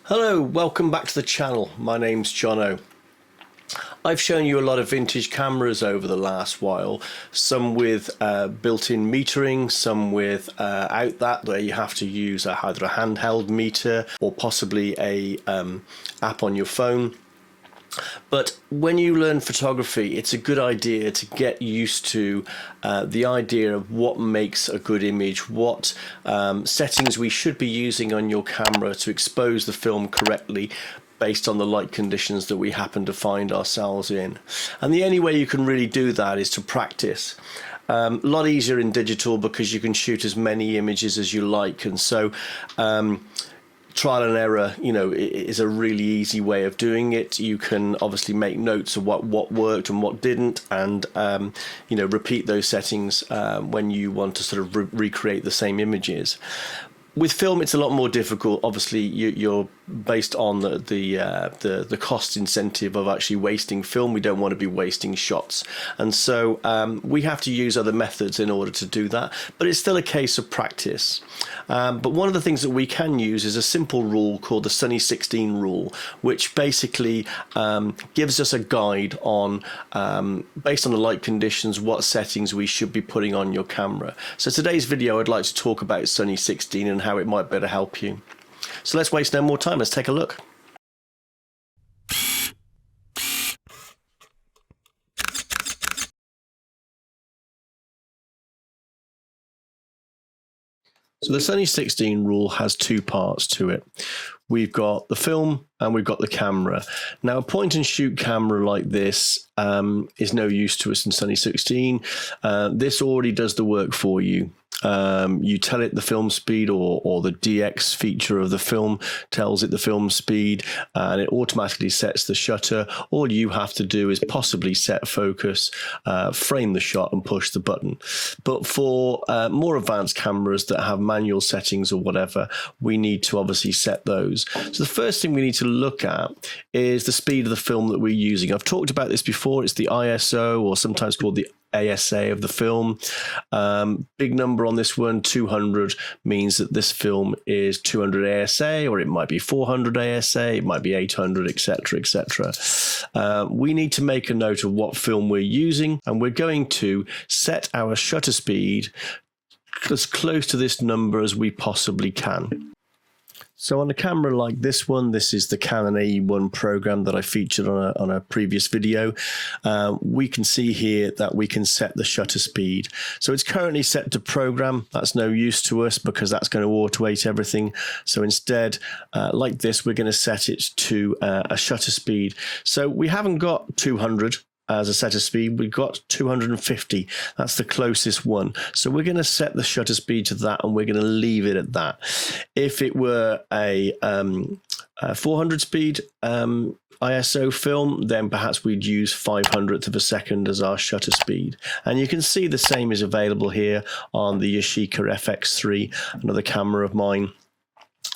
Hello, welcome back to the channel. My name's Jono. I've shown you a lot of vintage cameras over the last while, some with built-in metering, some with out that where you have to use either a handheld meter or possibly a app on your phone. But when you learn photography, it's a good idea to get used to the idea of what makes a good image, what settings we should be using on your camera to expose the film correctly based on the light conditions that we happen to find ourselves in. And the only way you can really do that is to practice. A lot easier in digital because you can shoot as many images as you like, and so trial and error, is a really easy way of doing it. You can obviously make notes of what worked and what didn't, and repeat those settings when you want to sort of recreate the same images. With film, it's a lot more difficult. Obviously, you're based on the cost incentive of actually wasting film. We don't want to be wasting shots, and so we have to use other methods in order to do that. But it's still a case of practice. But one of the things that we can use is a simple rule called the Sunny 16 rule, which basically gives us a guide on, based on the light conditions, what settings we should be putting on your camera. So today's video, I'd like to talk about Sunny 16 and how it might better help you. So let's waste no more time. Let's take a look. So the Sunny 16 rule has two parts to it. We've got the film and we've got the camera. Now, a point and shoot camera like this is no use to us in Sunny 16. This already does the work for you. You tell it the film speed, or the DX feature of the film tells it the film speed, and it automatically sets the shutter. All you have to do is possibly set focus, frame the shot and push the button. But for more advanced cameras that have manual settings or whatever, we need to obviously set those. So the first thing we need to look at is the speed of the film that we're using. I've talked about this before. It's the ISO, or sometimes called the ASA of the film. Big number on this one, 200, means that this film is 200 ASA, or it might be 400 ASA, it might be 800, etc., etc. We need to make a note of what film we're using, and we're going to set our shutter speed as close to this number as we possibly can. So on a camera like this one, this is the Canon AE1 program that I featured on a previous video. We can see here that we can set the shutter speed. So it's currently set to program. That's no use to us because that's going to automate everything. So instead, like this, we're going to set it to a shutter speed. So we haven't got 200 as a shutter speed, we've got 250. That's the closest one. So we're going to set the shutter speed to that, and we're going to leave it at that. If it were a 400 speed ISO film, then perhaps we'd use 500th of a second as our shutter speed. And you can see the same is available here on the Yashica FX3, another camera of mine.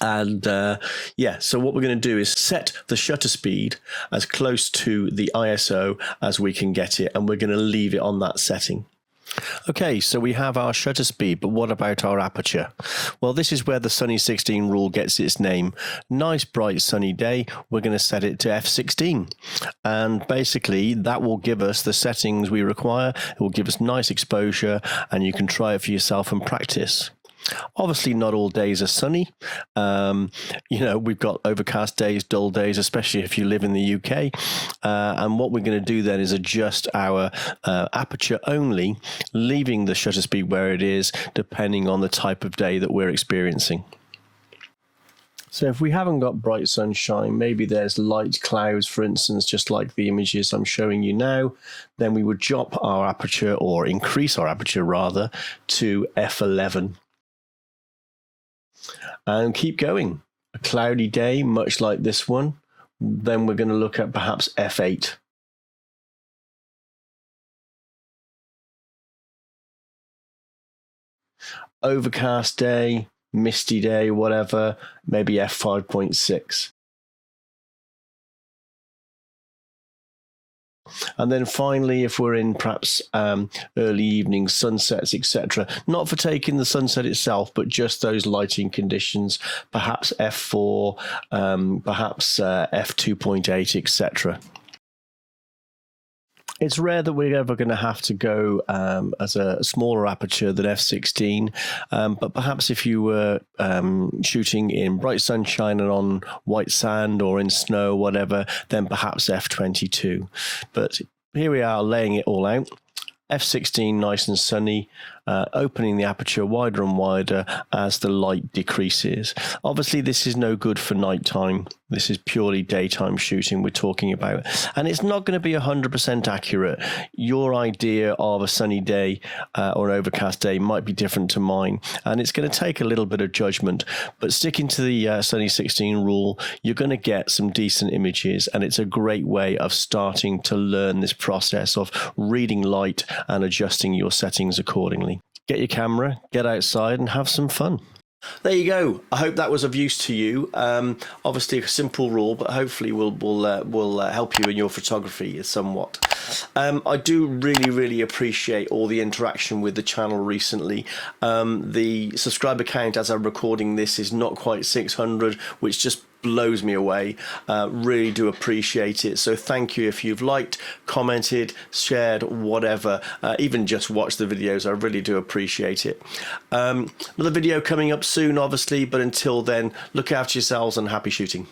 And so what we're going to do is set the shutter speed as close to the ISO as we can get it, and we're going to leave it on that setting. Okay, so we have our shutter speed, but what about our aperture? Well, this is where the Sunny 16 rule gets its name. Nice, bright, sunny day, we're going to set it to f16. And basically, that will give us the settings we require. It will give us nice exposure, and you can try it for yourself and practice. Obviously, not all days are sunny. We've got overcast days, dull days, especially if you live in the UK. And what we're going to do then is adjust our aperture only, leaving the shutter speed where it is, depending on the type of day that we're experiencing. So if we haven't got bright sunshine, maybe there's light clouds, for instance, just like the images I'm showing you now, then we would drop our aperture, or increase our aperture rather, to f11. And keep going. A cloudy day, much like this one, then we're going to look at perhaps f8. Overcast day, misty day, whatever, maybe f5.6. And then finally, if we're in perhaps early evening sunsets, etc., not for taking the sunset itself, but just those lighting conditions, perhaps f4, perhaps f2.8, etc. It's rare that we're ever going to have to go as a smaller aperture than f16, but perhaps if you were shooting in bright sunshine and on white sand or in snow, whatever, then perhaps f22. But here we are laying it all out. f16 nice and sunny, opening the aperture wider and wider as the light decreases. Obviously, this is no good for nighttime. This is purely daytime shooting we're talking about. And it's not going to be 100% accurate. Your idea of a sunny day or an overcast day might be different to mine. And it's going to take a little bit of judgment. But sticking to the sunny 16 rule, you're going to get some decent images. And it's a great way of starting to learn this process of reading light and adjusting your settings accordingly. Get your camera, get outside and have some fun. There you go. I hope that was of use to you. Obviously a simple rule, but hopefully will help you in your photography somewhat. I do really appreciate all the interaction with the channel recently. The subscriber count as I'm recording this is not quite 600, which just blows me away. Really do appreciate it. So thank you if you've liked, commented, shared, whatever, even just watched the videos. I really do appreciate it. Another video coming up soon, obviously, but until then, look after yourselves and happy shooting.